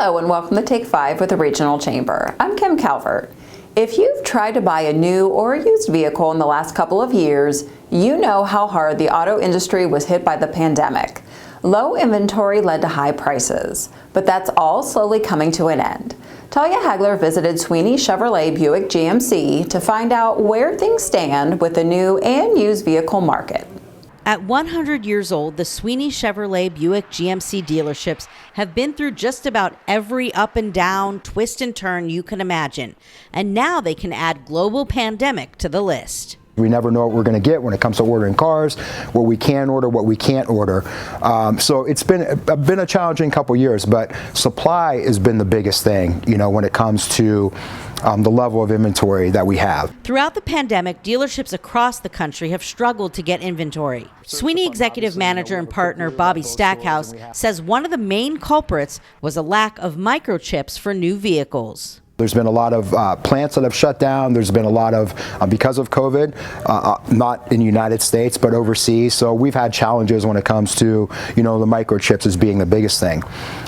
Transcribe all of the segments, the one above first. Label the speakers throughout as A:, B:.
A: Hello and welcome to Take 5 with the Regional Chamber. I'm Kim Calvert. If you've tried to buy a new or a used vehicle in the last couple of years, you know how hard the auto industry was hit by the pandemic. Low inventory led to high prices, but that's all slowly coming to an end. Talia Hagler visited Sweeney Chevrolet Buick GMC to find out where things stand with the new and used vehicle market.
B: At 100 years old, the Sweeney Chevrolet Buick GMC dealerships have been through just about every up and down, twist and turn you can imagine. And now they can add global pandemic to the list.
C: We never know what we're going to get when it comes to ordering cars, what we can order, what we can't order. So it's been a challenging couple years, but supply has been the biggest thing, when it comes to the level of inventory that we have.
B: Throughout the pandemic, dealerships across the country have struggled to get inventory. Sweeney executive manager and partner Bobby Stackhouse says one of the main culprits was a lack of microchips for new vehicles.
C: There's been a lot of plants that have shut down. There's been a lot of, because of COVID, not in the United States, but overseas. So we've had challenges when it comes to, the microchips as being the biggest thing.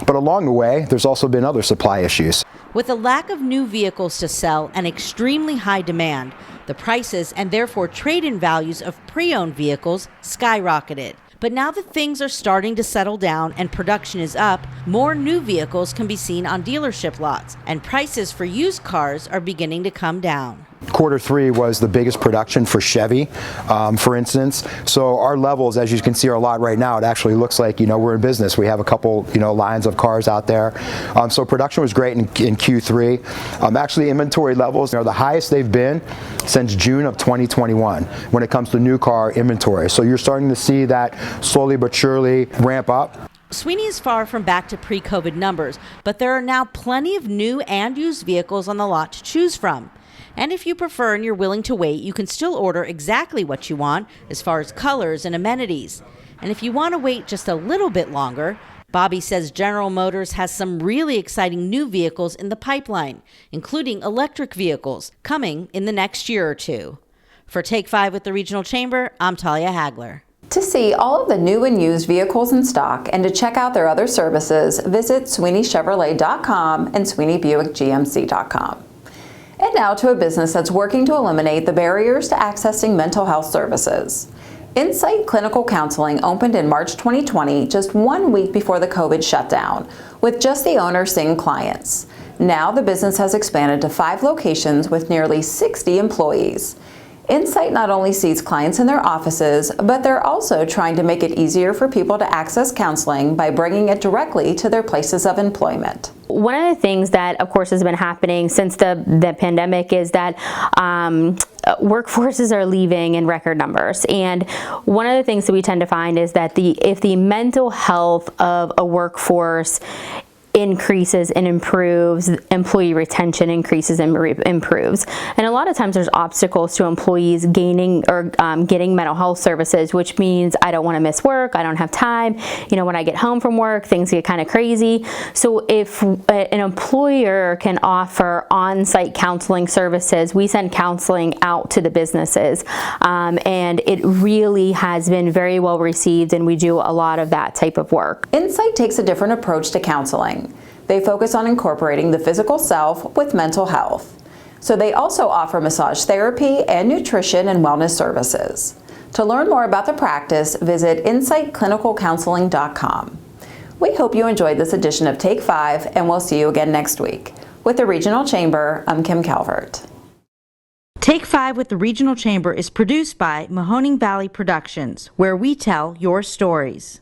C: But along the way, there's also been other supply issues.
B: With a lack of new vehicles to sell and extremely high demand, the prices and therefore trade-in values of pre-owned vehicles skyrocketed. But now that things are starting to settle down and production is up, more new vehicles can be seen on dealership lots, and prices for used cars are beginning to come down.
C: Q3 was the biggest production for Chevy, for instance. So our levels, as you can see our lot right now, it actually looks like, we're in business. We have a couple, lines of cars out there. So production was great in Q3. Actually, inventory levels are the highest they've been since June of 2021 when it comes to new car inventory. So you're starting to see that slowly but surely ramp up.
B: Sweeney is far from back to pre-COVID numbers, but there are now plenty of new and used vehicles on the lot to choose from. And if you prefer and you're willing to wait, you can still order exactly what you want as far as colors and amenities. And if you want to wait just a little bit longer, Bobby says General Motors has some really exciting new vehicles in the pipeline, including electric vehicles, coming in the next year or two. For Take 5 with the Regional Chamber, I'm Talia Hagler.
A: To see all of the new and used vehicles in stock and to check out their other services, visit SweeneyChevrolet.com and SweeneyBuickGMC.com. And now to a business that's working to eliminate the barriers to accessing mental health services. Insight Clinical Counseling opened in March 2020, just 1 week before the COVID shutdown, with just the owner seeing clients. Now the business has expanded to 5 locations with nearly 60 employees. Insight not only sees clients in their offices, but they're also trying to make it easier for people to access counseling by bringing it directly to their places of employment.
D: One of the things that, of course, has been happening since the pandemic is that workforces are leaving in record numbers. And one of the things that we tend to find is that if the mental health of a workforce increases and improves, employee retention increases and improves. And a lot of times there's obstacles to employees gaining or getting mental health services, which means I don't want to miss work, I don't have time. When I get home from work, things get kind of crazy. So if an employer can offer on-site counseling services, we send counseling out to the businesses. And it really has been very well received, and we do a lot of that type of work.
A: Insight takes a different approach to counseling. They focus on incorporating the physical self with mental health. So they also offer massage therapy and nutrition and wellness services. To learn more about the practice, visit insightclinicalcounseling.com. We hope you enjoyed this edition of Take 5, and we'll see you again next week. With the Regional Chamber, I'm Kim Calvert.
B: Take 5 with the Regional Chamber is produced by Mahoning Valley Productions, where we tell your stories.